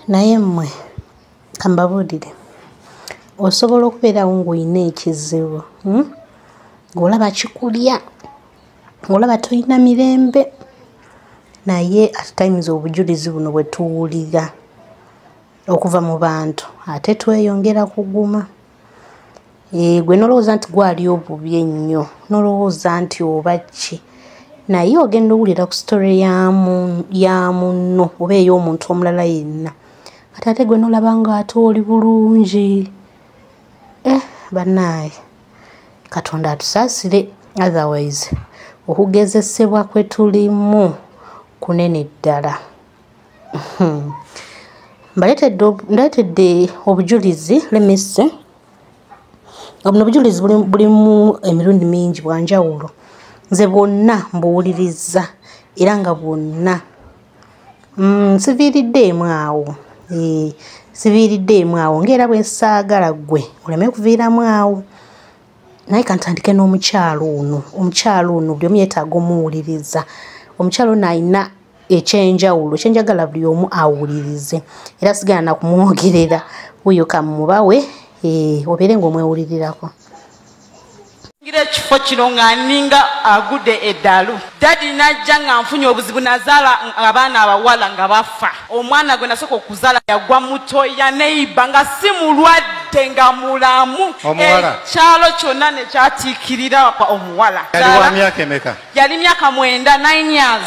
naye mmwe kambabulire osobola okubeerawo ng'olina ekizibu ng'olaba kikulya ng'olaba tolina mirembe naye at times obujulizi buno bwe tuwulira okuva mu bantu ate tweyongera kuguma gwe nolowooza nti gwali obubi ennyo nolowooza nti oba ki naye ogenda owulira ku story ya munno oba ey'omuntu omulala yenna kati ate gwe nolaba nga ate oli bulungi bannaaye Katonda atusaasire otherwise okugezesebwa kwe tulimu kunene ddala mbaleetedde obujulizi lemese obuno obujulizi bulimu emirundi mingi bwa njawulo nze bwonna mbuwuliriza era nga bwonna siviiriddeemu awo siviiriddeemu awo ng'era bwe saagala ggwe oleme kuviiramu awo naye kantandike n'omukyalo ono buli omu yeetaaga omuwuliriza omukyalo ono alina ekyenjawulo kyenjagala buli omu awulirize era sigala nakumwogerera oyo kamubawe obeere ng'omwewulirirako ngira ekifo kino nga nninga agudde eddalu dadi najja nga nfunye obuzibu nazaala abaana abawala nga bafa omwana gwe nasooka okuzaala yagwa mutoya neiba nga si mulwadde nga mulamu ekyalo kyonna nekyatiikirira omuwala yali myaka 9 years.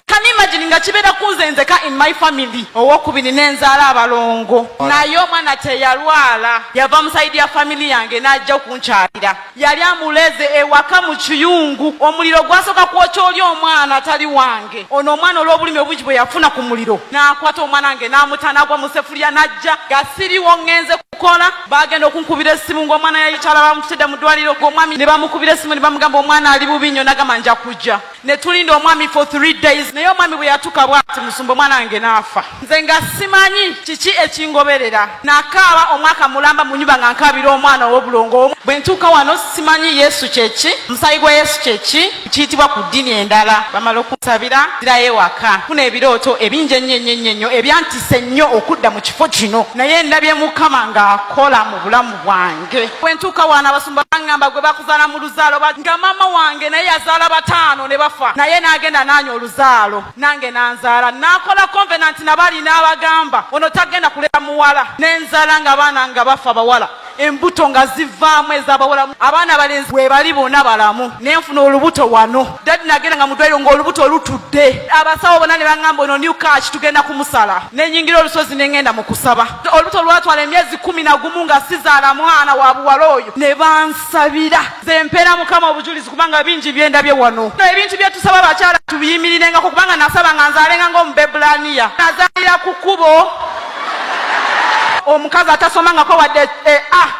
Can you imagine nga kibeera kunzenzeka in my family owokubiri nenzaala abalongo naye omwana teyalwala yava musaidi ya family yange najja okunkyalira yali amuleze ewaka mu kiyungu omuliro gwasooka kwokya oli omwana atali wange ono omwana olw'obulimi obungi bwe yafuna ku muliro n'akwata omwana wange n'amutanagwa mu sefulya najja nga siriwo ngenze kukola bagenda okunkubira essimu ng'omwana yayikyala bamutedde mu ddwaliro ng'omwami ne bamukubira essimu ne bamugamba omwana ali bubi nnyo nagamba nja kujja ne tulinda omwami for 3 days naye omwami bwe yatuuka bw'ati musumba omwana wange n'afa nze nga simanyi kiki ekingoberera nakaaba omwaka mulamba mu nnyumba nga nkaabira omwana ow'obulongo bwe ntuuka wano simanyi yesu kyeki musayi gwa yesu kyeki kiyitibwa ku ddiini endala bamala okunsabira zirayo ewaka funa ebirooto ebingi ennyo ebyantise nnyo okudda mu kifo kino naye ndabye mukama ng'akola mu bulamu bwange bwe ntuuka wano abasumba baŋŋamba gwe bakuzaala mu luzaalo nga mama wange naye yazaala 5 ne bafa naye n'agenda n'anywa oluzaalo nange nanzaala nakola covenant nabali n'abagamba ono tagenda kulera muwala nenzaala nga baana nga bafa bawala embuto nga zivaamu ez'abawala abaana balenzi bwe bali bonna balamu nenfuna olubuto wano dadi nagenda nga mudwaliro ng'olubuto olutudde abasawo bonna ne baŋŋamba ono new catch tugenda kumusala nenyingira olusozi nengenda mu kusaba olubuto lwatwala emyezi 11 nga sizaala mwana wa buwala oyo ne bansabira ze mpeera mukama obujulizi kubanga bingi byendabye wano ebintu bye tusaba bakyala tubiyimirirengako kubanga nasaba nga nzaalenga ng'omubebulaniya nazaalira ku kkubo omukazi atasomangako wadde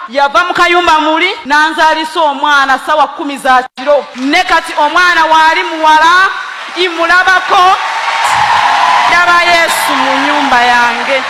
yava mu kayumba muli nanzaalisa omwana sawa 10 za kiro ne kati omwana waali muwala imulabako ndaba yesu mu nyumba yange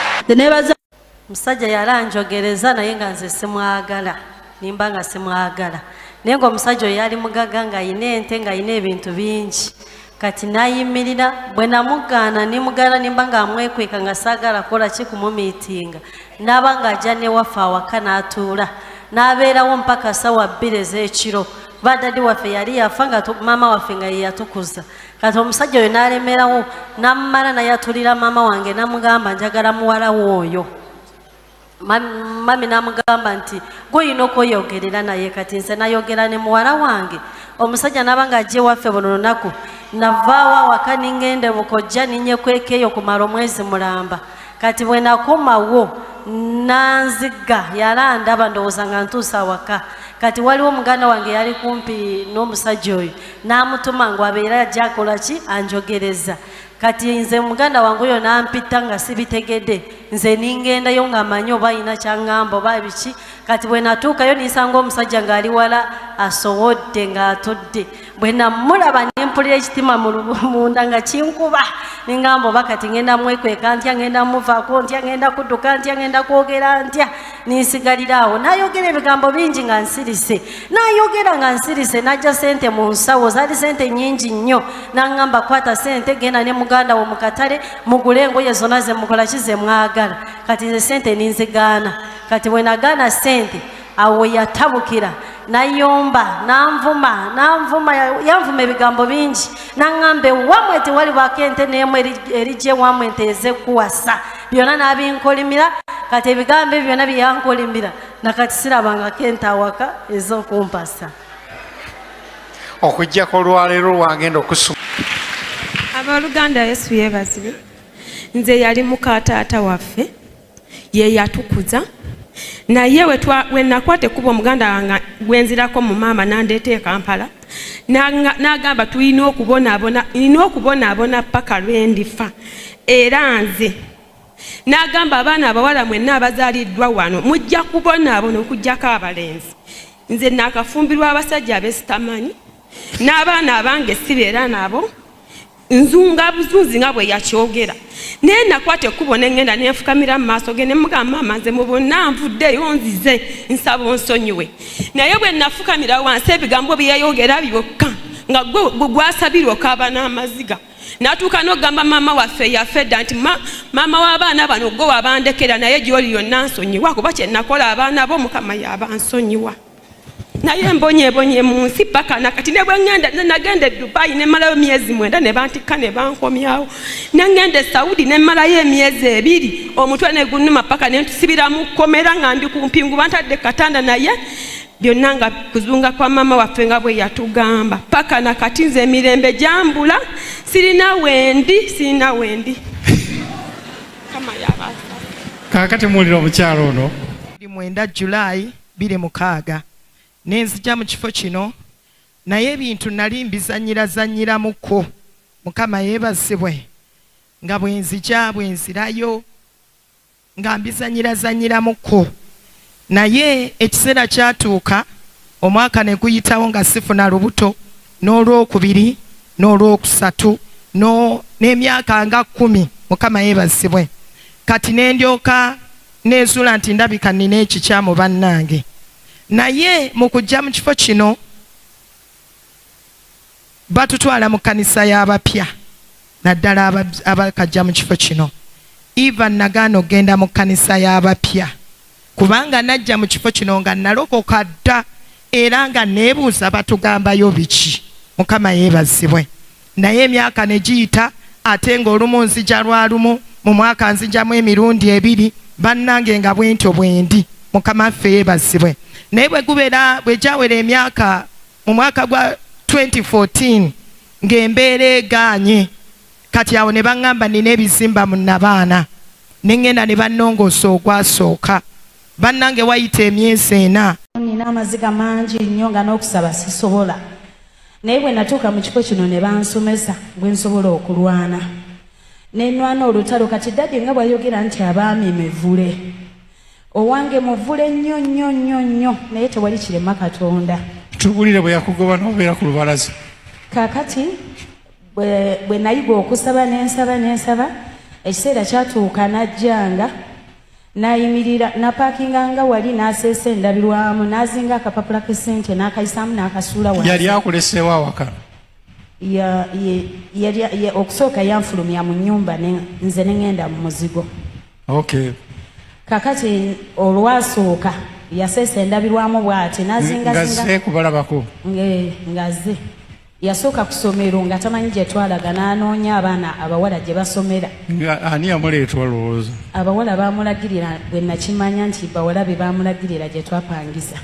musajja yalanjogereza naye nga nze simwagala nimba nga simwagala naye ng'omusajja oyo yali mugaga nga ayina ente nga ayina ebintu bingi kati nayimirira bwe namugaana nimugala nimba nga amwekweka nga saagala kola ki kumumiitinga naaba ng'ajja newaffe awaka n'atuula n'abeerawo mpaka sawa 2 ez'ekiro badadi waffe yali yafa nga maama waffe nga ye yatukuza kati omusajja oyo n'alemerawo n'amumala nayatulira maama wange namugamba njagala muwala w'oyo mami namugamba nti gw'olina okweyogerera naye kati nze nayogera ne muwala wange omusajja n'aba ng'ajja ewaffe buno lunaku navaawo awaka ningende bukojja ninyekweka eyo kumala omwezi mulamba kati bwe nakomawo nanziga yalandaba ndowooza nga ntuusa awaka kati waliwo muganda wange yali kumpi n'omusajja oyo n'amutuma ngu abeera ajja akola ki anjogereza kati nze muganda wange oyo nampita nga sibitegedde nze ningendayo nga manyi oba ayina kyaŋŋamba oba biki kati bwe natuukayo nisanga omusajja ng'ali wala asowodde ng'atudde bwe namulaba nempulira ekitima munda nga kinkuba ningamba oba kati ngenda mwekweka ntya ngenda muvaako ntya ngenda kudduka ntya ngenda kwogera ntya ninsigalira awo nayogera ebigambo bingi nga nsirise nayogera nga nsirise najja sente mu nsawo zaali sente nyingi nnyo naŋŋamba kwata sente genda ne muganda wo mukatale mugule engoye zonna ze mukola kize mwagala kati nze sente ninzigaana kati bwe nagaana sente awo yatabukira nayomba nanvuma yanvuma ebigambo bingi naŋŋambe wamwe tewali bakente n'emu erigye wamwe nteeze kuwasa byonna n'abinkolimira kati ebigambo ebyo byonna byeyankolimira nakati sirabanga kente awaka ez'okumpasa okujjako olwaleero lwagenda okusoma abooluganda Yesu yeebazibwe nze yali muka taata waffe ye yatukuza naye we nakwata ekkubo omuganda wange gwenzirako mu maama nandeeta e Kampala n'agamba tulina okubonaabona paka lwendifa era nze n'agamba abaana abawala mwenna abazaaliddwa wano mujja kubonaabona okuggyako abalenzi nze naakafumbirwa abasajja abesitamanyi n'abaana abange sibeera nabo nzunga buzunzi nga bwe yakyogera naye nakwata ekkubo neŋŋenda nenfukamira mu maaso ge ne mugamba maama nze mu bonna nvuddeyo nzize nsaba onsonyiwe naye bwe nafukamira wansi ebigambo bye yayogera byokka nga gwe gwasabirwa okaaba n'amaziga n'atuuka n'ogamba maama waffe yafedda nti maama w'abaana bano gwe wabandekera naye gy'oli yonna nsonyiwa kuba kye nakola abaana bo Mukama yabansonyiwa naye mbonyebonye mu nsi paka nakati ne bwe nagenda e Dubai ne malayo myezi 9 ne bantikka ne bankomyawo nagenda e Saudi ne malayo emyezi 2 omutwe ne gunnuma paka ne ntusibira mu kkomera nga ndi ku mpingu bantadde katanda naye byonna nga kuzunga kwa maama waffe nga bwe yatugamba paka nakati nze emirembe jambula sirina wendi kama yabasa kakati muwulira omukyalo ono 9 July 2006 nenzija mu kifo kino naye ebintu nali mbizanyiramuko Mukama yeebazibwe nga bwenzirayo nga mbizanyiramuko naye ekiseera kyatuuka omwaka ne guyitawo nga sifuna lubuto n'olwokubiri n'olwokusatu n'emyaka nga 10 Mukama yeebazibwe kati nendyoka nezuula nti ndabika nina ekikyamu bannange naye mu kujja mu kifo kino batutwala mu kanisa y'abapya naddala abakajja mu kifo kino even nagaana ogenda mu kanisa y'abapya kubanga najja mu kifo kino nga nalokoka dda era nga neebuuza batugambayo biki Mukama yeebazibwe naye emyaka ne giyita ate ng'olumu nzija lwalumu mu mwaka nzijamu emirundi 2 bannange nga bwentyo bwendi Mukama ffe yeebazibwe naye bwe gyawera emyaka mu mwaka gwa 2014 ng'embeera egaanye kati awo ne baŋŋamba nina ebizimba mu nabaana ne ŋŋenda ne bannongoosa ogwasooka bannange wayita emyezi 4 nina amaziga mangi nnyo nga n'okusaba sisobola naye bwe natuuka mu kifo kino ne bansomesa bwe nsobola okulwana ne nnwana olutalo kati daddi nga bw'ayogera nti abaami mivule owange muvule nnyo naye tewali kirema Katonda tubulire bwe yakugoba n'obeera ku lubalaza kakati bwe nayiga okusaba nensaba ekiseera kyatuuka najjanga nayimirira napakinganga wali n'aseesa endabirwamu n'azinga akapapula k'essente n'akayisaamu n'akasuula wansi yali akuleseewo awaka okusooka yanfulumya mu nnyumba nze ne ŋŋenda mu muzigo okay kakati olwasooka yaseesa endabirwamu bw'ati ngaze kubalabako ngaze yasooka ku ssomero nga tamanyi gye twalaga n'anoonya abaana abawala gye basomera ani yamuleeta olowooza abawala baamulagirira bwe nakimanya nti bawala be baamulagirira gye twapangiza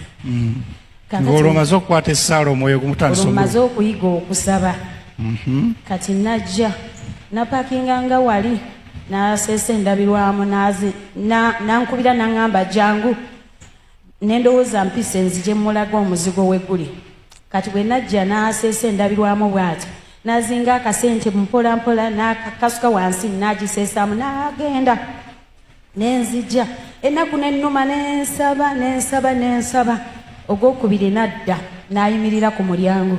ng'olwo omaze okukwata essaala omwoyo gumutandisa omaze okuyiga okusaba kati najja napakinganga wali n'aseesa endabirwamu nankubira n'aŋŋamba jangu nendowooza mpisa enzije mulaga omuzigo we guli kati bwe najja n'aseesa endabirwamu bw'ati n'azinga akasente mpolampola n'akasuka wansi n'agiseesaamu n'agenda nenzija ennaku nennuma nensaba ogwokubiri nadda n'ayimirira ku mulyango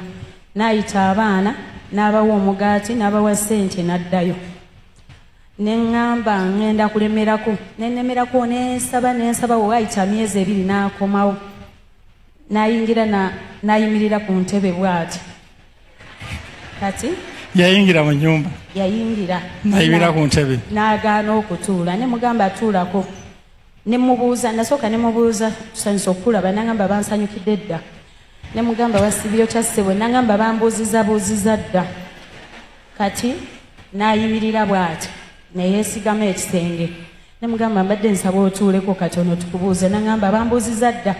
n'ayita abaana n'abawa omugaati n'abawa sente n'addayo neŋŋamba ŋŋenda kulemerako nenemerako nensaba wayita myezi 2 n'akomawo n'ayingira n'ayimirira ku ntebe bw'ati kati yayingira mu nyumba yayingira nayibira ku ntebe n'agaana okutuula ne mugamba atuulako ne mubuuza nasooka ne mubuuza tusanyusa okulaba nagamba bansanyukidde dda ne mugamba wasibiro kyassebwe nagamba bambuuzizabuuziza dda kati n'ayimirira bw'ati ne yeesigamu ekisenge ne mugamba mbadde nsaba otuuleko katono tukubuuze nagamba bambuuziza dda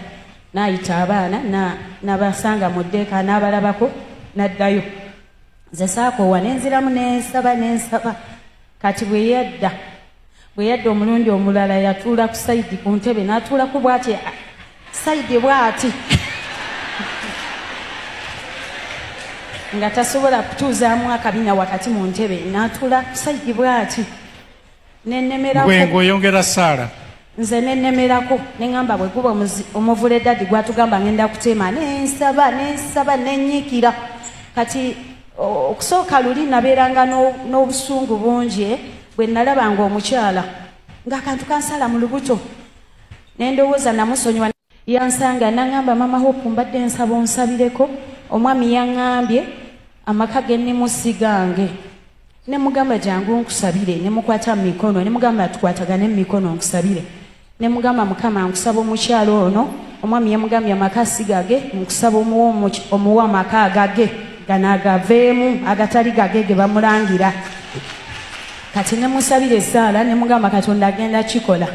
n'ayita abaana n'abasanga mu ddeeka n'abalabako n'addayo nze saakoowa nenziramu nensaba kati bwe yadda omulundi omulala yatuula ku sayidi ku ntebe n'atuulako bw'ati sayidi bw'ati nga tasobola kutuuzaamu akabina wakati mu ntebe n'atuula ku sayidi bw'ati ng'oyongera Saala nze nennemerako neŋŋamba bwe guba omuvule eddadi gwatugamba ngenda kuteema nensaba nenyiikira kati okusooka luli nabeeranga n'obusungu bungi bwe nalabanga omukyala ng'akantu kansala mu lubuto nendowooza namusonyiwa yansanga naŋŋamba mama Hope mbadde nsaba onsabireko omwami yaŋŋambye amaka ge nnemusigange ne mugamba jangu nkusabire ne mukwata mu mikono ne mugamba tukwatagane mu mikono nkusabire ne mugamba mukama nkusaba omukyalo ono omwami yamugambye amaka sigage nkusaba omuwa amaka agage ganagaveemu agatali gage ge bamulangira kati ne musabire Saala ne mugamba Katonda agenda kikola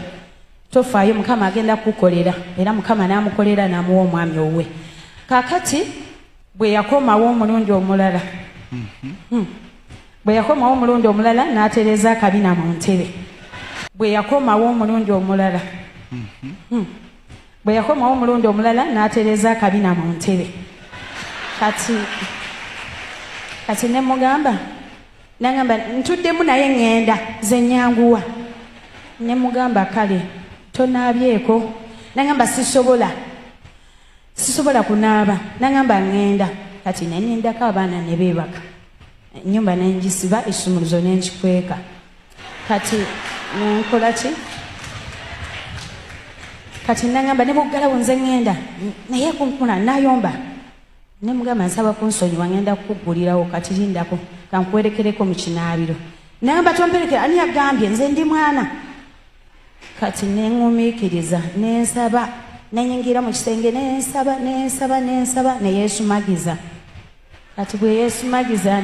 tofaayo mukama agenda kukolera era mukama n'amukolera n'amuwa omwami owe kakati bwe yakomawo omulundi omulala bwe yakomawo omulundi omulala n'atereeza akabina mu ntebe bwe yakomawo omulundi omulala bwe yakomawo omulundi omulala n'atereeza akabina mu ntebe kati ne mugamba nagamba ntuddemu naye ŋŋenda ze nnyanguwa ne mugamba kale tonaabyeko nagamba sisobola kunaaba nagamba ŋŋenda kati nenindako abaana ne beebaka ennyumba nenjisiba essumuluzo nenkikweka kati nenkola ki kati nagamba ne buggalawo nze ŋŋenda naye kunkuna nayomba ne mugamba nsaba kunsonyiwa ŋŋenda kukugulirawo kati lindako kankwerekereko mu kinaabiro nagamba tomperekera ani yagambye nze ndi mwana kati neŋŋumiikiriza nensaba nenyingira mu kisenge nensaba neyeesumagiza kati bwe yeesumagiza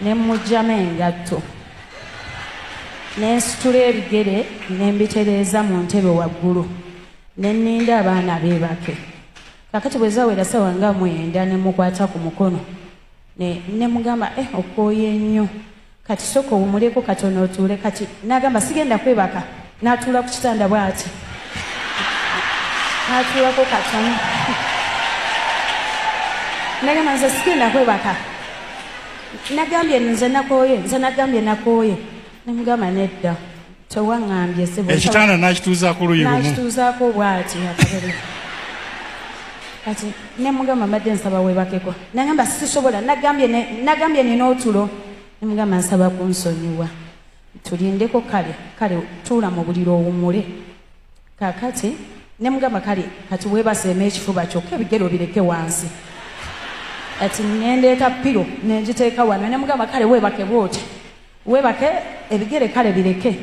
nemugjamu engatto nensitula ebigere nembitereeza mu ntebe waggulu nenninda abaana beebake kakati bwe zawera sawa nga 9 nemukwata ku mukono nemugamba okooye nnyo kati soka owumuleko katono otuule kati nagamba sigenda kwebaka n'atuula ku kitanda bw'ati n'atuulako katono nagamba nze sigenda kwebaka nagambye nze nagambye nakooye nemugamba nedda tewaŋŋambye ekitanda n'akituuzaako luyi lumu n'akituuzaako bw'ati akabere kati nemugamba mbadde nsaba webakeko nagamba sisobola nagambye nina otulo nemugamba nsaba kunsonyiwa tulindeko kale tuula mu buliro owummule kakati nemugamba kale kati weebaseemu ekifuba kyokka ebigere obireke wansi kati nendeeta piro nengiteeka wano nemugamba kale weebake bwoti weebake ebigere kale bireke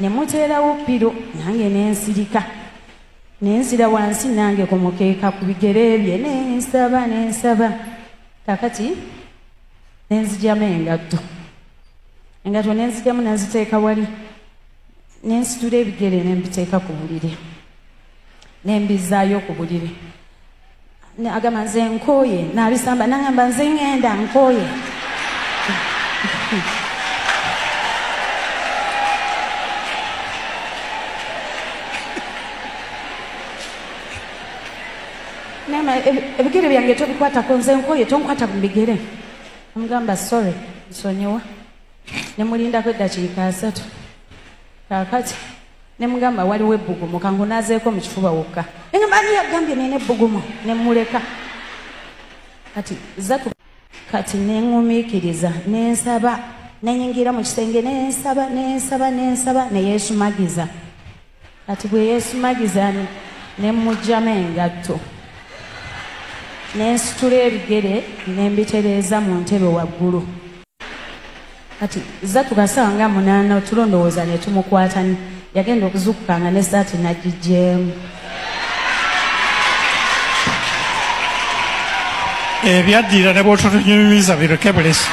nemuteerawo piro nange nensirika nensira wansi nange ku mukeeka ku bigere bye nensaba kakati nenzigyamu engatto nenzigyamu nenziteeka wali nensitula ebigere nembiteeka ku buliri nembizaayo ku buliri agamba nze nkooye nabisamba nagamba nze ŋŋenda nkooye ebigere byange tobikwatako nze nkooye tonkwata ku bigere omugamba sorry nsonyiwa nemulindako eddakiika 3 kakati nemugamba waliwo ebbugumu kangunazeeko mu kifuba wokka engamba ani yagambye nina ebbugumu nemuleka kati neŋŋumiikiriza nensaba nenyingira mu kisenge nensaba neyeesumagiza kati bwe yeesumagiza nemugjamu engatto nensitula ebigere nembitereeza mu ntebe waggulu kati zatuka ssaawa nga 8 tulondowooza ne tumukwata yagenda okuzukukanga n'essaati nagijeemu. Ebyaddira ne bw'otutunyumiza bireke bulesi.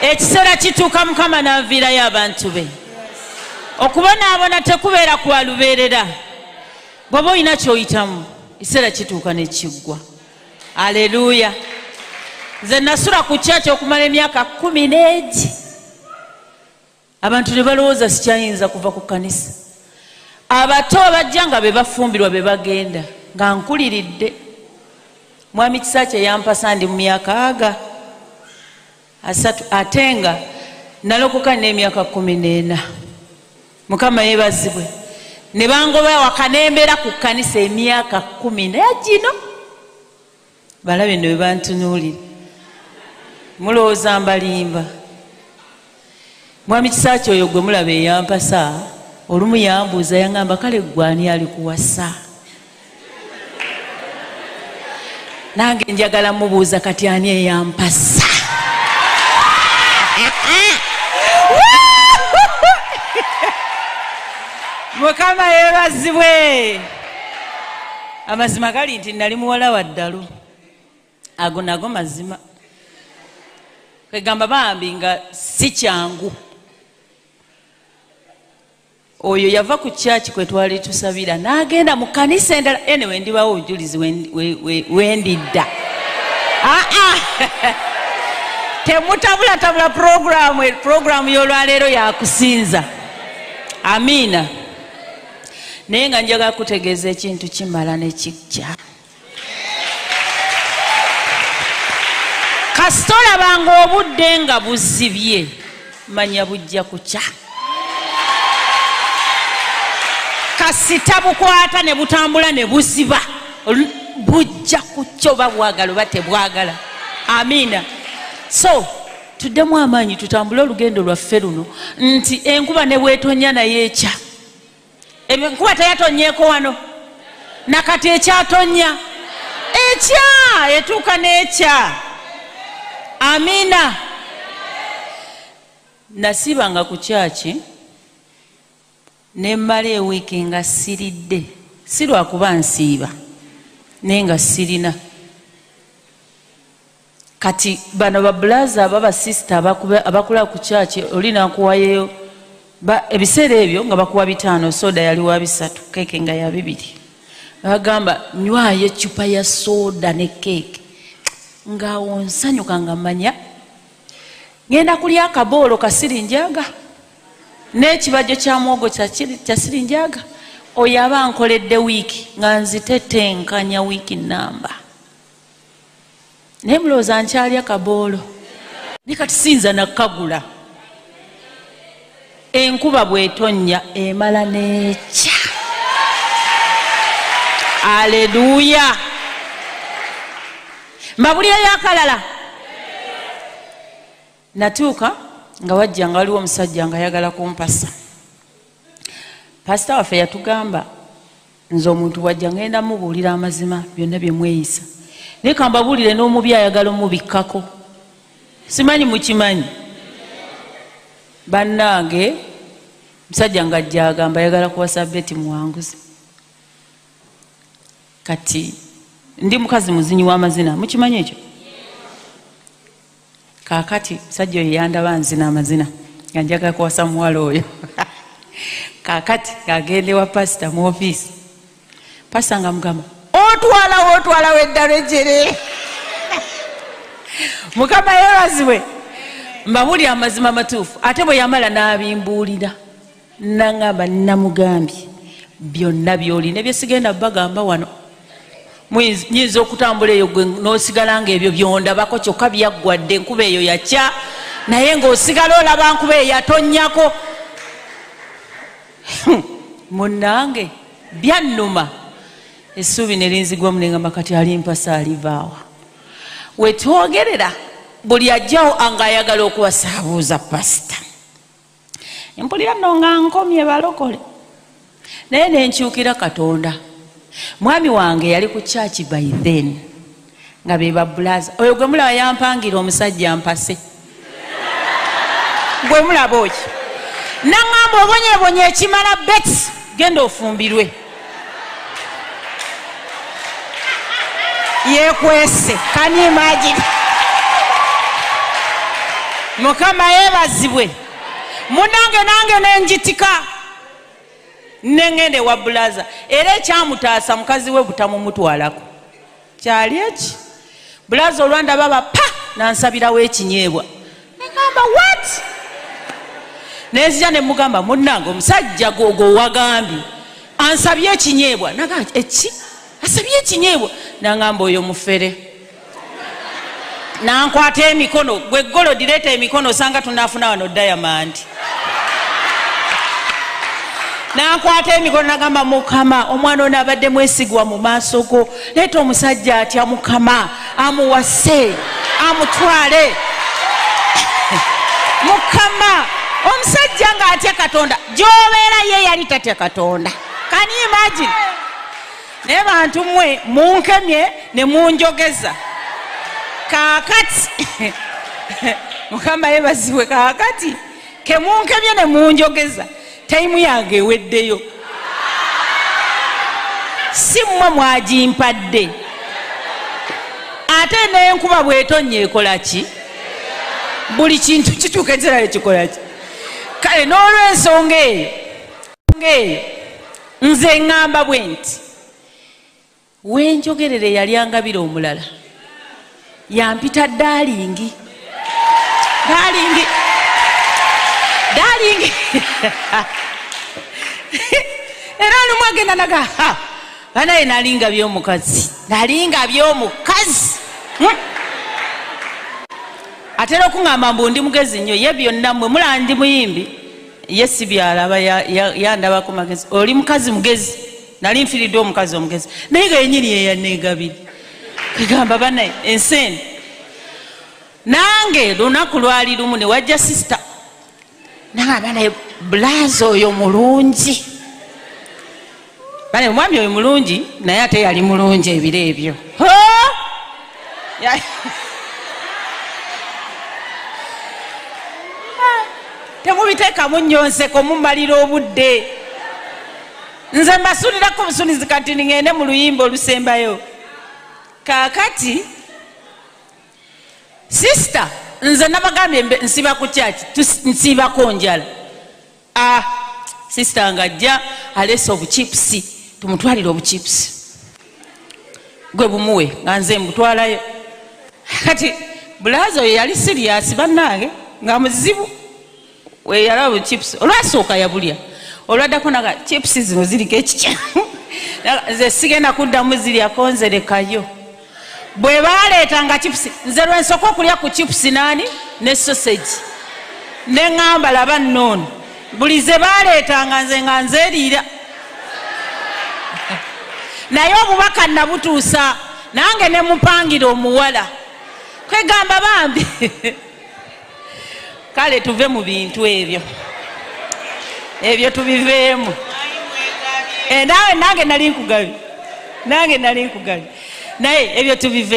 Ekiseera kituuka Mukama n'aviirayo abantu be. Okubonaabona tekubeera kwa lubeerera. Bw'oba olina ky'oyitamu ekiseera kituuka ne kiggwa. Aleluya. Nze nasula ku kyaki okumala emyaka 11. Abantu ne balowooza sikyayinza kuva ku kanisa. Abato bajja nga be bafumbirwa be bagenda nga nkuliridde. Mwami Kisakye yampasa ndi mu myaka aga 3 ate nga nalokoka n'emyaka 14. Mukama yeebazibwe. Ne bangoba wakanembeera ku kanisa emyaka 10 gino. Balabe ne bantunuulira. Mulowooza mbalimba. Mwami Kisakye oyo gwe mulaba eyampasa olumu yambuuza yangamba kale gwani ali kuwasa. Nange njagala mubuuza kati ani eyampasa. Mukama yeebazibwe. Amazima gali nti nali muwala wa ddalu. Ago nago mazima. Kwegamba bambi nga si kyangu. Oyo yava ku kyaki kwe twali tusabira n'agenda mu kanisa endala. Anyway, ndibawo obujulizi wendidda. Temutabula programu y'olwaleero yakusinza. Amiina. Naye nga njagala kutegeeza ekintu kimala ne kijja. Kasita olabanga obudde nga buzibye manya bujja kukya. Kasita bukwata ne butambula ne buziba bujja kukya oba bwagala oba tebwagala. Amiina. So tuddemu amaanyi tutambule olugendo lwaffe luno nti enkuba ne bwetonya naye ekya. Enkuba teyatonyeeko wano nakati ekyatonya ekya etuuka n'ekya. Amiina. Nasibanga ku kyaki ne mmala ewiiki nga siridde. Si lwakuba nsiiba naye nga sirina. Kati bano babulaza aba basista abakula ku kyaki oli nakuwayo ebiseera ebyo nga bakuwa 5 soda yali wa 3 keeke nga ya 2. Bagamba nywayo ecupa ya soda ne keeke nga wonsanyuka nga manya ngenda kulya akaboolo ka sirinjaga n'ekibajjo kya mwogo kya sirinjaga. Oyo aba nkoledde wiiki nga nzitetenkanya wiiki namba. Naye mulowooza nkyalya kaboolo ne kati sinza nakagula. Enkuba bwetonya emala n'ekya. Aleluya. Mbabulirayo akalala. Natuuka nga wajja nga waliwo omusajja nga ayagala kumpasa. Pasita waffe yatugamba nze omuntu wajja ngenda mubuulira amazima byonna bye mweyisa. Naye kambabuulire n'omubi ayagala omubikkako. Simanyi mukimanyi. Bannange musajja nga ajja agamba ayagala kuwasa Beti muwanguzi. Kati ndi mukazi muzinyi w'amazina. Mukimanyi ekyo? Kaakati musajja oyo yandaba nzina amazina nga njagala kuwasa muwala oyo. Kaakati ng'agende wa pasita mu ofiisi. Pasita nga mugamba otwala weddala ejjere. Mukama yeebazibwe. Mbabuulira amazima matuufu. Ate bwe yamala n'abimbuulira nangamba namugambye byonna by'olina bye sigenda bagamba wano. Nyinza okutambula eyo gwe n'osigala ng'ebyo byondabako kyokka byaggwadde enkuba eyo yakya naye ng'osigala olaba nkuba eyo yatonnyako. Munnange byannuma. Essuubi ne linzigwa munengamba kati alimpasa alivaawa. Wetwogerera buli ajjawo anga ayagala okuwasaabuuza pasita. Mpulira nno nga nkomye balokole. Naye nenkyukira Katonda. Mwami wange yali ku kyaki by then nga be babulaza. Oyo gwe mulaba yampangira omusajja mpase. gwe mulaba oyo naŋŋamba obonyebonye ekimala beti genda ofumbirwe yekwese kanimagine mukama yeebazibwe munange nange nenjitika neŋŋende wa bulaza era ekyamutaasa mukazi we butamumutwalako kyali eki bulaza olwandaba bapa nansabirawo ekinyeebwa negamba what nezija nemugamba munnange omusajja gogo wagambye ansabye ekinyeebwa naga eki asabye ekinyeebwa nangamba oyo mufere nankwata emikono gwe golo direeta emikono osanga tunafuna wano Diamond nankwata emikono nagamba mukama omwana ono abadde mwesigwa mu maaso go leeta omusajja atya mukama amuwase amutwale mukama omusajja nga atya katonda gyobeera ye yali tatya katonda can you imagine ne bantu mwe munkemye ne munjogeza kakati mukama yebaziwe kakati ke munkemye ne munjogeza taimu yange eweddeyo si mmwe mwagimpadde ate n'enkuba bw'etonnya ekola ki buli kintu kituuka ekirala kikola ki kale n'olw'ensonga eyo nze ŋŋamba bwe nti wenjogerere yali angabira omulala yampita daalingi era olumu agenda naga banaye nalinga by'omukazi atera okuŋŋamba mbu ndi mugezi nnyo ye byonna mmwe mulaba ndi muyimbi ye si byalaba yandabako magezi oli mukazi mugezi nali nfiridde omukazi omugezi naye nga yenyini yeyanegabiri kagamba banaye enseni nange lunaku lwali lumu ne wajja sisita nagamba naye bulaza oyo mulungi banaye omwami oyo mulungi naye ate yali mulungi ebiro ebyo temubiteekamu nnyo nseko mumalira obudde nze mbasulirako busunizi kati ngende mu luyimba olusembayo kakati sisita nze nabagambye nsiba ku kyaki nsibako njala sisita nga ajja alesa obuchipusi tumutwalire obuchipusi gwe bumuwe nga nze mbutwalayo kati bulaza oyo yali siriyasi bannange nga muzibu weyalaba buchipusi olwasooka yabulya olwaddako naga chipusi zino ziriko ekikya nze sigenda kuddamu ziryako nzerekayo bwe baleetanga chipusi nze lwensooka okulya ku chipusi nani ne sausage neŋŋamba laba nnoono buli ze baleetanga nze nga nzeeriira naye obubaka nabutuusa nange ne mupangira omuwala kwegamba bambi kale tuve mu bintu ebyo tubiveemu nange nali nkugabye naye ebyo tubive